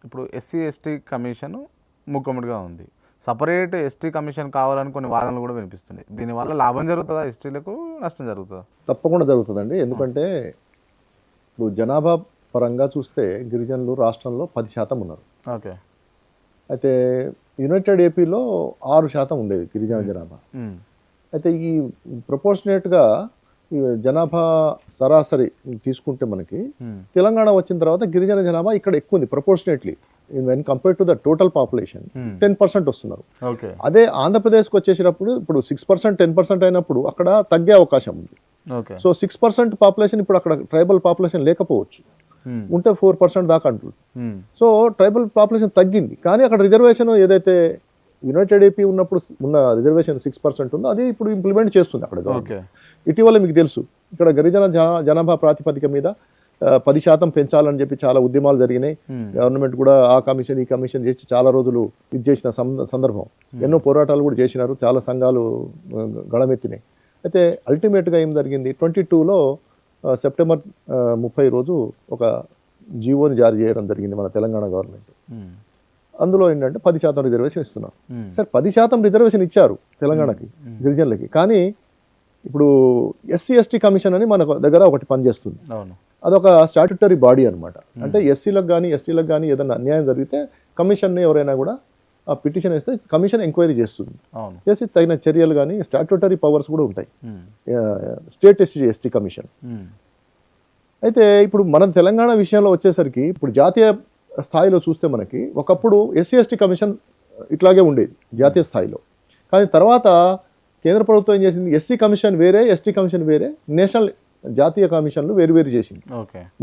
ఇప్పుడు SC ST commission మూకుమ్మడిగా ఉంది. సపరేట్ ఎస్టీ కమిషన్ కావాలని కొన్ని వాదనలు కూడా వినిపిస్తున్నాయి. దీనివల్ల లాభం జరుగుతుందా, ఎస్టీలకు నష్టం జరుగుతుందా? తప్పకుండా జరుగుతుందండి. ఎందుకంటే ఇప్పుడు జనాభా పరంగా చూస్తే గిరిజనులు రాష్ట్రంలో 10% ఉన్నారు. ఓకే. అయితే యునైటెడ్ ఏపీలో 6% ఉండేది గిరిజన జనాభా. అయితే ఈ ప్రపోర్షనేట్గా ఈ జనాభా సరాసరి తీసుకుంటే మనకి తెలంగాణ వచ్చిన తర్వాత గిరిజన జనాభా ఇక్కడ ఎక్కువ ఉంది proportionately. When compare to the total population 10% వస్తున్నారు. అదే ఆంధ్రప్రదేశ్కి వచ్చేసినప్పుడు ఇప్పుడు 6% 10% అయినప్పుడు అక్కడ తగ్గే అవకాశం ఉంది. సో 6% పాపులేషన్ ఇప్పుడు అక్కడ ట్రైబల్ పాపులేషన్ లేకపోవచ్చు, ఉంటే 4% దాకా అంటుంది. సో ట్రైబల్ పాపులేషన్ తగ్గింది, కానీ అక్కడ రిజర్వేషన్ ఏదైతే యునైటెడ్ ఏపీ ఉన్నప్పుడు ఉన్న రిజర్వేషన్ 6% ఉందో అది ఇప్పుడు ఇంప్లిమెంట్ చేస్తుంది అక్కడ గవర్నమెంట్. ఇటీవల మీకు తెలుసు ఇక్కడ గిరిజన జనాభా ప్రాతిపదిక మీద 10% పెంచాలని చెప్పి చాలా ఉద్యమాలు జరిగినాయి. గవర్నమెంట్ కూడా ఆ కమిషన్ ఈ కమిషన్ చేసి చాలా రోజులు ఇది చేసిన సందర్భం, ఎన్నో పోరాటాలు కూడా చేసినారు, చాలా సంఘాలు గళమెత్తినాయి. అయితే అల్టిమేట్గా ఏం జరిగింది, 22లో సెప్టెంబర్ 30 రోజు ఒక జీవోని జారీ చేయడం జరిగింది మన తెలంగాణ గవర్నమెంట్. అందులో ఏంటంటే 10% రిజర్వేషన్ ఇస్తున్నారు. సరే 10% రిజర్వేషన్ ఇచ్చారు తెలంగాణకి గిరిజనులకి, కానీ ఇప్పుడు ఎస్సీ ఎస్టీ కమిషన్ అని మన దగ్గర ఒకటి పనిచేస్తుంది. అదొక స్టాట్యుటరీ బాడీ అనమాట. అంటే ఎస్సీలకు కానీ ఎస్టీలకు కానీ ఏదైనా అన్యాయం జరిగితే కమిషన్ని ఎవరైనా కూడా ఆ పిటిషన్ వేస్తే కమిషన్ ఎంక్వైరీ చేస్తుంది, చేసి తగిన చర్యలు కానీ స్టాట్యుటరీ పవర్స్ కూడా ఉంటాయి స్టేట్ ఎస్టీ కమిషన్. అయితే ఇప్పుడు మన తెలంగాణ విషయంలో వచ్చేసరికి ఇప్పుడు జాతీయ స్థాయిలో చూస్తే మనకి ఒకప్పుడు ఎస్సీ ఎస్టీ కమిషన్ ఇట్లాగే ఉండేది జాతీయ స్థాయిలో, కానీ తర్వాత కేంద్ర ప్రభుత్వం ఏం చేసింది, ఎస్సీ కమిషన్ వేరే ఎస్టీ కమిషన్ వేరే, నేషనల్ జాతీయ కమిషన్లు వేరు చేసింది.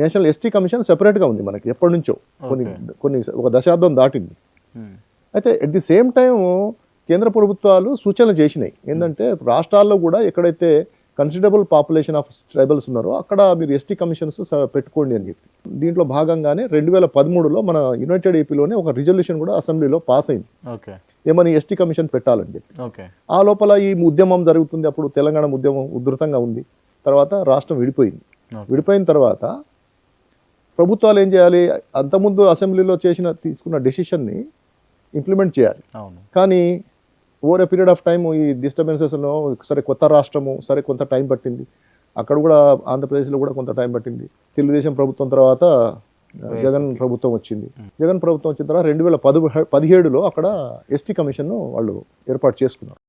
నేషనల్ ఎస్టీ కమిషన్ సెపరేట్గా ఉంది మనకి ఎప్పటి నుంచో, కొన్ని ఒక దశాబ్దం దాటింది. అయితే అట్ ది సేమ్ టైం కేంద్ర ప్రభుత్వాలు సూచనలు చేసినాయి ఏంటంటే రాష్ట్రాల్లో కూడా ఎక్కడైతే కన్సిడరబుల్ పాపులేషన్ ఆఫ్ ట్రైబల్స్ ఉన్నారో అక్కడ మీరు ఎస్టీ కమిషన్స్ పెట్టుకోండి అని చెప్పి. దీంట్లో భాగంగానే 2013లో మన యునైటెడ్ ఏపీలోనే ఒక రిజల్యూషన్ కూడా అసెంబ్లీలో పాస్ అయింది, ఏమని ఎస్టీ కమిషన్ పెట్టాలని చెప్పి. ఆ లోపల ఈ ఉద్యమం జరుగుతుంది, అప్పుడు తెలంగాణ ఉద్యమం ఉధృతంగా ఉంది. తర్వాత రాష్ట్రం విడిపోయింది. విడిపోయిన తర్వాత ప్రభుత్వాలు ఏం చేయాలి, అంతకుముందు అసెంబ్లీలో తీసుకున్న డెసిషన్ని ఇంప్లిమెంట్ చేయాలి. కానీ over a period of time ఈ డిస్టర్బెన్సెస్లో సరే కొత్త రాష్ట్రము, సరే కొంత టైం పట్టింది. అక్కడ కూడా ఆంధ్రప్రదేశ్లో కూడా కొంత టైం పట్టింది. తెలుగుదేశం ప్రభుత్వం తర్వాత జగన్ ప్రభుత్వం వచ్చింది. జగన్ ప్రభుత్వం వచ్చిన తర్వాత 2017లో అక్కడ ఎస్టీ కమిషన్ను వాళ్ళు ఏర్పాటు చేసుకున్నారు.